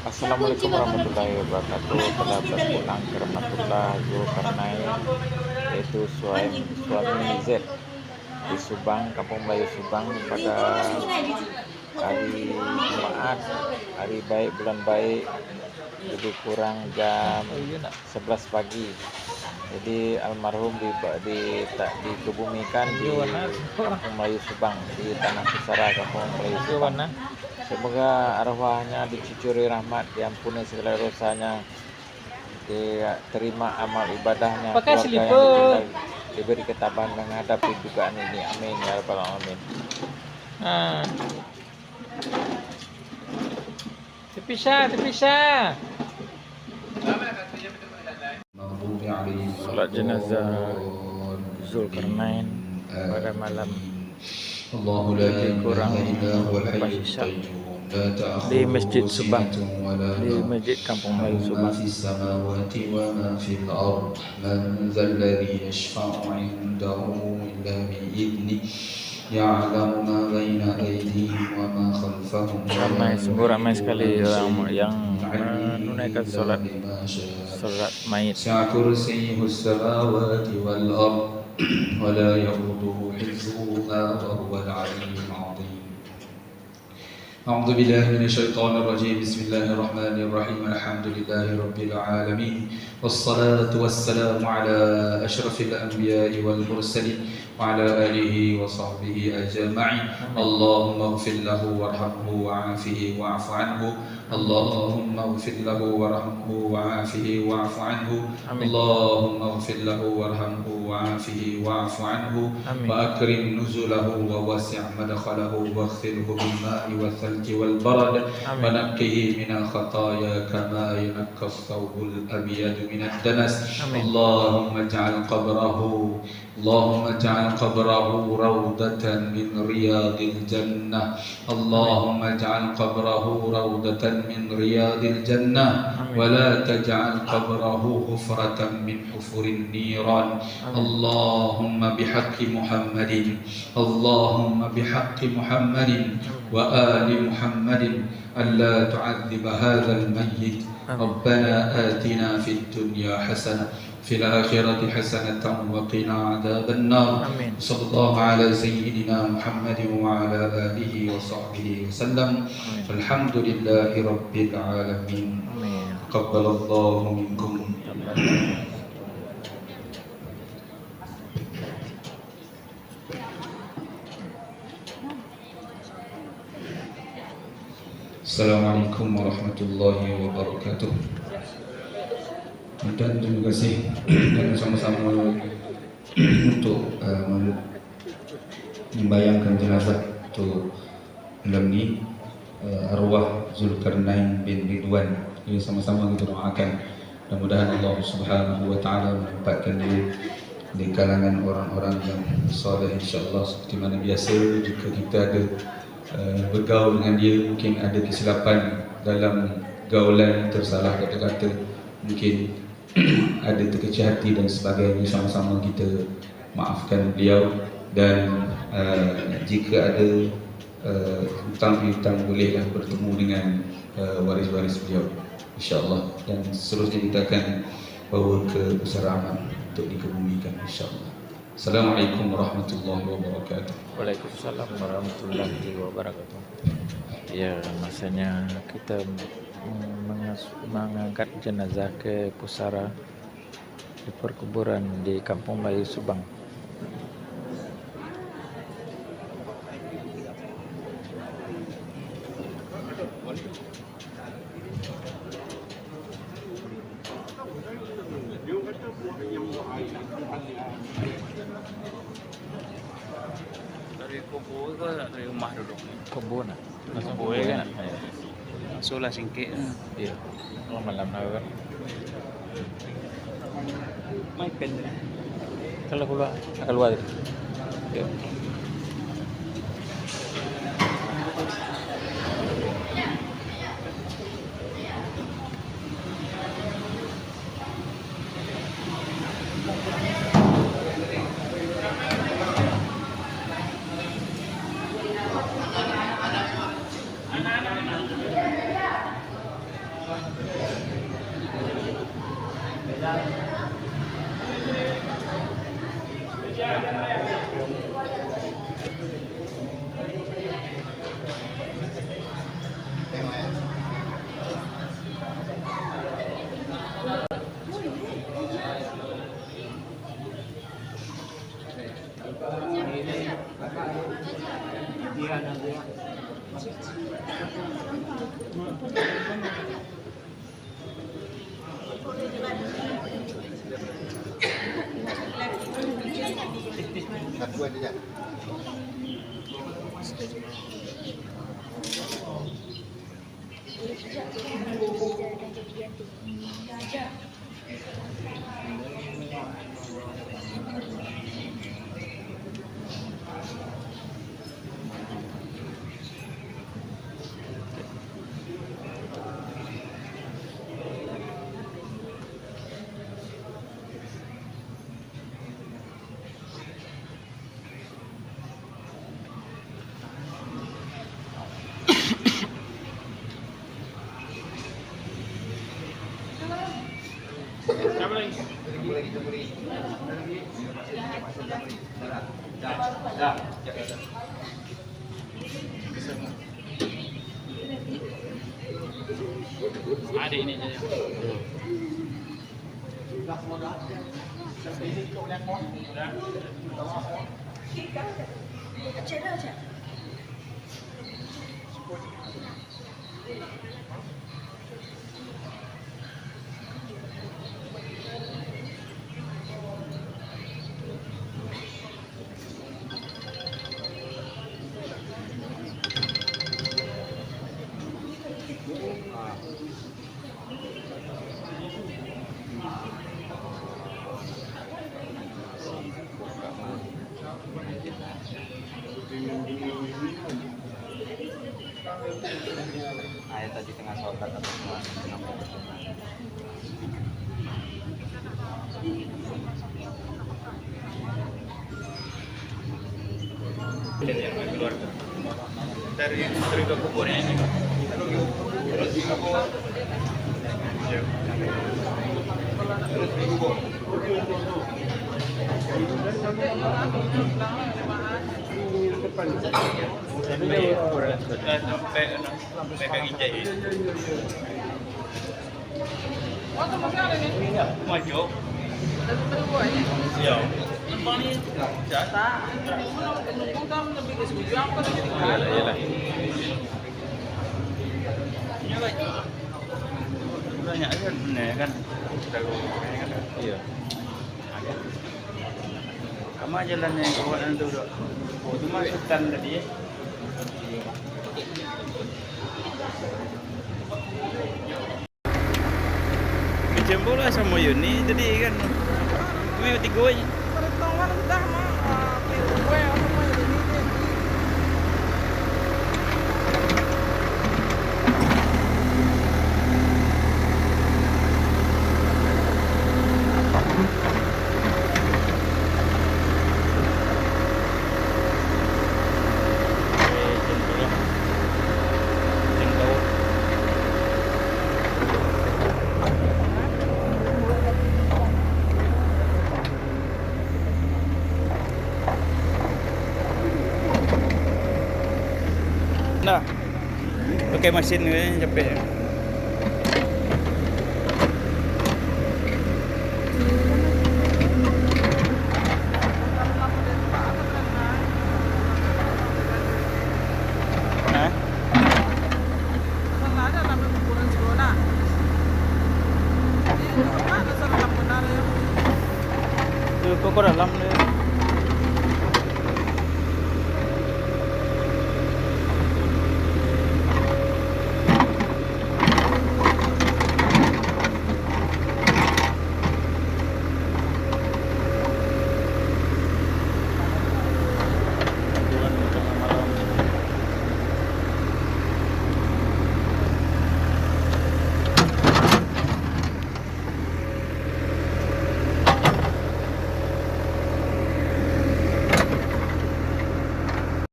Assalamualaikum warahmatullahi wabarakatuh. Telah berpulang ke Rahmatullah Zulkarnain, yaitu suami Z di Subang, Kampung Melayu Subang, pada hari Jumaat, hari baik, bulan baik, lebih kurang jam 11 pagi. Jadi almarhum dikebumikan di Kampung Melayu Subang, di Tanah Pusara Kampung Melayu Subang. Semoga arwahnya dicucuri rahmat, diampuni segala dosanya, diterima amal ibadahnya, keluarga yang ditinggal diberi ketabahan menghadapi dugaan ini. Amin ya rabbal alamin. Terpisah. Salat jenazah Zulkarnain pada malam lebih kurang lepas isya di Masjid Subang, di Masjid Kampung Melayu Subang. Ramai sekali orang yang menunaikan salat mayit. أعوذ بالله من الشيطان الرجيم. بسم الله الرحمن الرحيم. الحمد لله رب العالمين، والصلاة والسلام على أشرف الأنبياء والمرسلين وعلى آله وصحبه أجمعين. اللهم اغفر له وارحمه وعافه واعف عنه. اللهم اغفر له وارحمه وعافه واعف عنه. اللهم اغفر له وارحمه وعافه واعف عنه. وأكرم نزله ووسع مدخله واغسله بالماء والثلج والبرد ونقه من الخطايا كما ينقى الثوب الأبيض من الدنس. اللهم اجعل قبره روضة من رياض الجنة. اللهم اجعل قبره روضة من رياض الجنة، ولا تجعل قبره حفرة من حفر النيران. اللهم بحق محمد وآل محمد ألا تعذب هذا الميت. ربنا آتنا في الدنيا حسنة في الآخرة حسنة وقنا عذاب النار. صلى الله على سيدنا محمد وعلى آله وصحبه وسلم. الحمد لله رب العالمين. تقبل الله منكم. Assalamualaikum warahmatullahi wabarakatuh. Dan terima kasih dan sama-sama untuk membayangkan jenazah untuk malam ni, arwah Zulkarnain bin Ridwan. Jadi sama-sama kita doakan, mudah-mudahan Allah Subhanahu wa taala menempatkan dia di kalangan orang-orang yang soleh, insya-Allah. Seperti mana biasa jika kita ada bergaul dengan dia, mungkin ada kesilapan dalam gaulan, tersalah kata-kata, mungkin ada terkecil hati dan sebagainya, sama-sama kita maafkan beliau. Dan jika ada hutang-hutang, bolehlah bertemu dengan waris-waris beliau, insya-Allah. Dan seterusnya kita akan bawa ke pusara amal untuk dikebumikan, insya-Allah. Assalamualaikum warahmatullahi wabarakatuh. Waalaikumsalam warahmatullahi wabarakatuh. Ya, masanya kita mengangkat jenazah ke pusara di perkuburan di Kampung Melayu Subang. Dari kubur ke dari rumah dulu? Kebun lah. Kubur kan? Masuklah singkit. Iya. Malam kan. Main pen. Kalau keluar. Ya. Ada ini aja. Ayat tadi tengah sholat atau tengah Keluar dari ke kuburnya ini. Sampai ke Ijai. Maju. Iya. Banyak kan bener kan. Iya. Sama jalannya kawanan itu udah. Oh, cuma hutan tadi ya. Kejempo lah sama Yuni tadi kan. Kami tiga aja. Nah, pakai mesin ni capek. Hah? Tu kau dalam